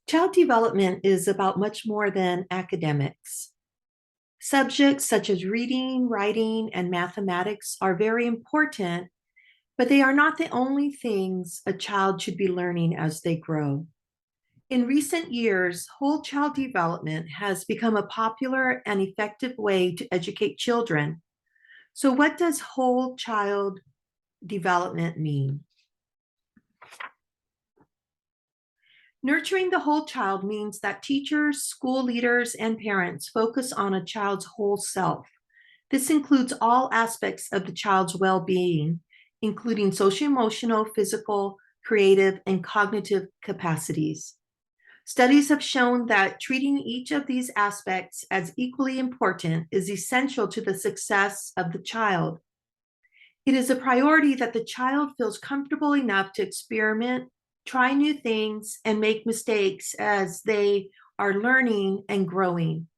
Child development is about much more than academics. Subjects such as reading, writing, and mathematics are very important, but they are not the only things a child should be learning as they grow. In recent years, whole child development has become a popular and effective way to educate children. So, what does whole child development mean? Nurturing the whole child means that teachers, school leaders, and parents focus on a child's whole self. This includes all aspects of the child's well being, including social emotional, physical, creative, and cognitive capacities. Studies have shown that treating each of these aspects as equally important is essential to the success of the child. It is a priority that the child feels comfortable enough to experiment, try new things, and make mistakes as they are learning and growing.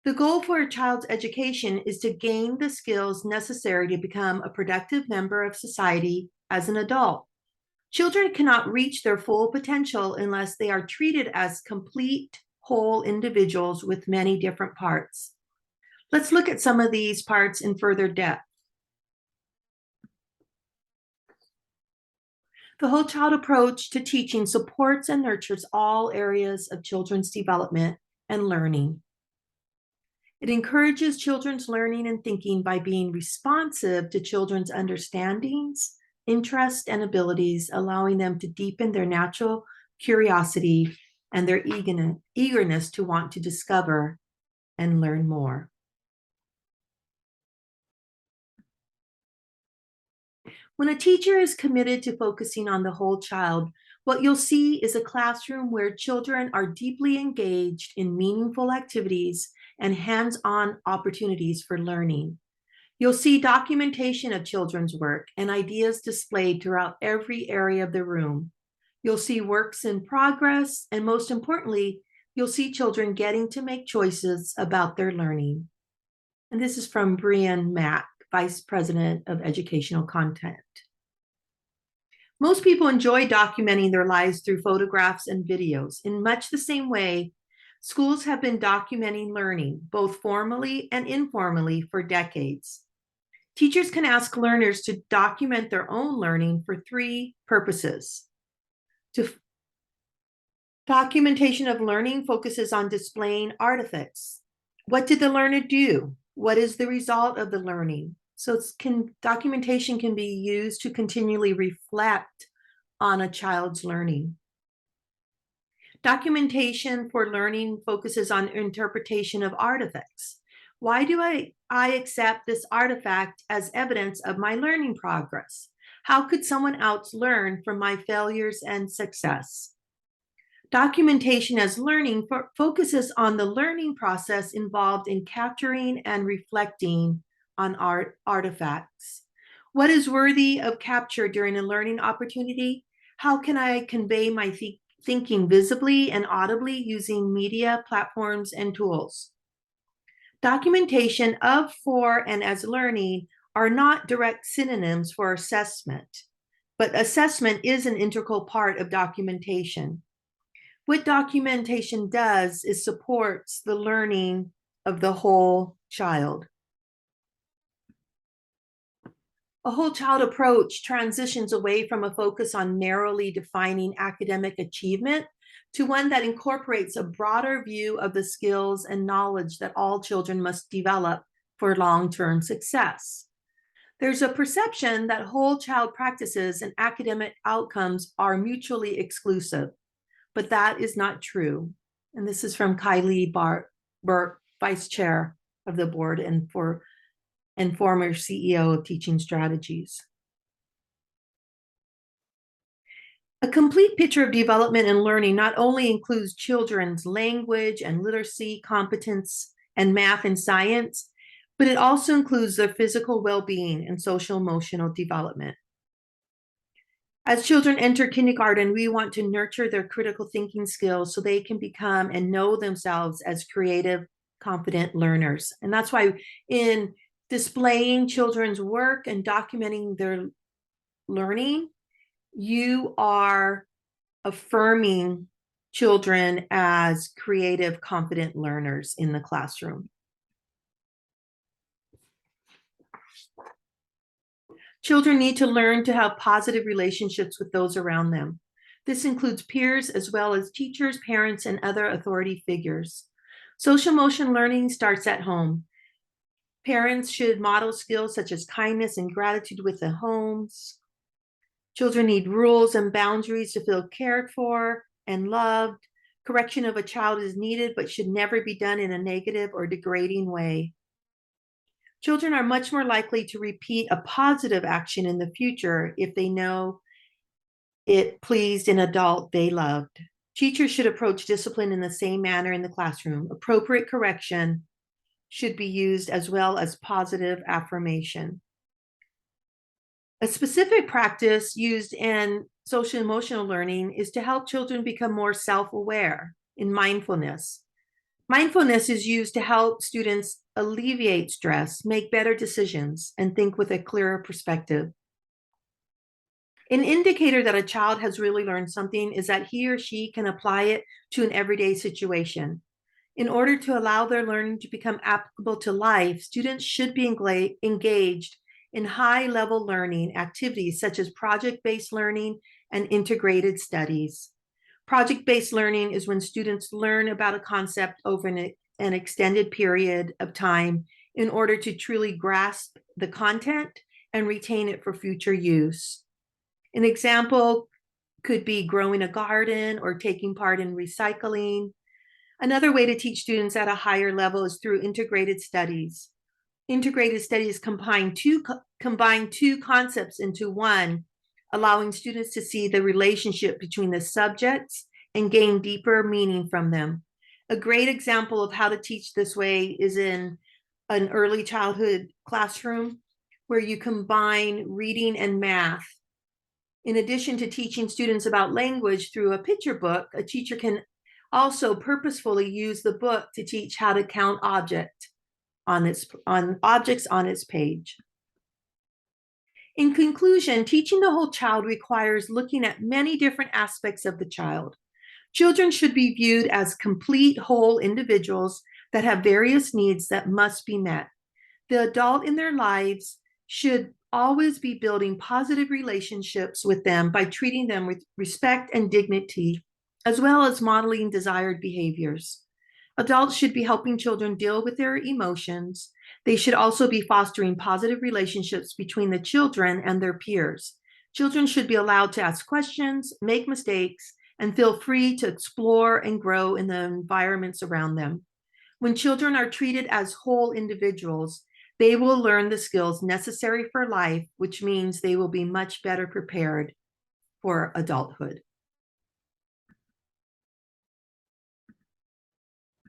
The goal for a child's education is to gain the skills necessary to become a productive member of society as an adult. Children cannot reach their full potential unless they are treated as complete, whole individuals with many different parts. Let's look at some of these parts in further depth. The whole child approach to teaching supports and nurtures all areas of children's development and learning. It encourages children's learning and thinking by being responsive to children's understandings, interests, and abilities, allowing them to deepen their natural curiosity and their eagerness to want to discover and learn more. When a teacher is committed to focusing on the whole child, what you'll see is a classroom where children are deeply engaged in meaningful activities and hands-on opportunities for learning. You'll see documentation of children's work and ideas displayed throughout every area of the room. You'll see works in progress, and most importantly, you'll see children getting to make choices about their learning. And this is from Brian Mack, Vice President of Educational Content. Most people enjoy documenting their lives through photographs and videos. In much the same way, schools have been documenting learning, both formally and informally, for decades. Teachers can ask learners to document their own learning for three purposes. Documentation of learning focuses on displaying artifacts. What did the learner do? What is the result of the learning? So documentation can be used to continually reflect on a child's learning. Documentation for learning focuses on interpretation of artifacts. Why do I accept this artifact as evidence of my learning progress? How could someone else learn from my failures and success? Documentation as learning focuses on the learning process involved in capturing and reflecting on artifacts. What is worthy of capture during a learning opportunity? How can I convey my thinking visibly and audibly using media, platforms, and tools? Documentation of, for, and as learning are not direct synonyms for assessment, but assessment is an integral part of documentation. What documentation does is supports the learning of the whole child. A whole child approach transitions away from a focus on narrowly defining academic achievement to one that incorporates a broader view of the skills and knowledge that all children must develop for long-term success. There's a perception that whole child practices and academic outcomes are mutually exclusive, but that is not true. And this is from Kylie Burke, Vice Chair of the board and former CEO of Teaching Strategies. A complete picture of development and learning not only includes children's language and literacy competence and math and science, but it also includes their physical well-being and social emotional development. As children enter kindergarten, we want to nurture their critical thinking skills so they can become and know themselves as creative, confident learners. And that's why in displaying children's work and documenting their learning, you are affirming children as creative, confident learners in the classroom. Children need to learn to have positive relationships with those around them. This includes peers as well as teachers, parents, and other authority figures. Social emotion learning starts at home. Parents should model skills such as kindness and gratitude with the homes. Children need rules and boundaries to feel cared for and loved. Correction of a child is needed, but should never be done in a negative or degrading way. Children are much more likely to repeat a positive action in the future if they know it pleased an adult they loved. Teachers should approach discipline in the same manner in the classroom. Appropriate correction should be used as well as positive affirmation. A specific practice used in social emotional learning is to help children become more self-aware in mindfulness. Mindfulness is used to help students alleviate stress, make better decisions, and think with a clearer perspective. An indicator that a child has really learned something is that he or she can apply it to an everyday situation. In order to allow their learning to become applicable to life, students should be engaged in high-level learning activities such as project-based learning and integrated studies. Project-based learning is when students learn about a concept over an extended period of time in order to truly grasp the content and retain it for future use. An example could be growing a garden or taking part in recycling. Another way to teach students at a higher level is through integrated studies. Integrated studies combine two concepts into one, allowing students to see the relationship between the subjects and gain deeper meaning from them. A great example of how to teach this way is in an early childhood classroom where you combine reading and math. In addition to teaching students about language through a picture book, a teacher can also purposefully use the book to teach how to count objects on its page. In conclusion, teaching the whole child requires looking at many different aspects of the child. Children should be viewed as complete whole individuals that have various needs that must be met. The adult in their lives should always be building positive relationships with them by treating them with respect and dignity, as well as modeling desired behaviors. Adults should be helping children deal with their emotions. They should also be fostering positive relationships between the children and their peers. Children should be allowed to ask questions, make mistakes, and feel free to explore and grow in the environments around them. When children are treated as whole individuals, they will learn the skills necessary for life, which means they will be much better prepared for adulthood.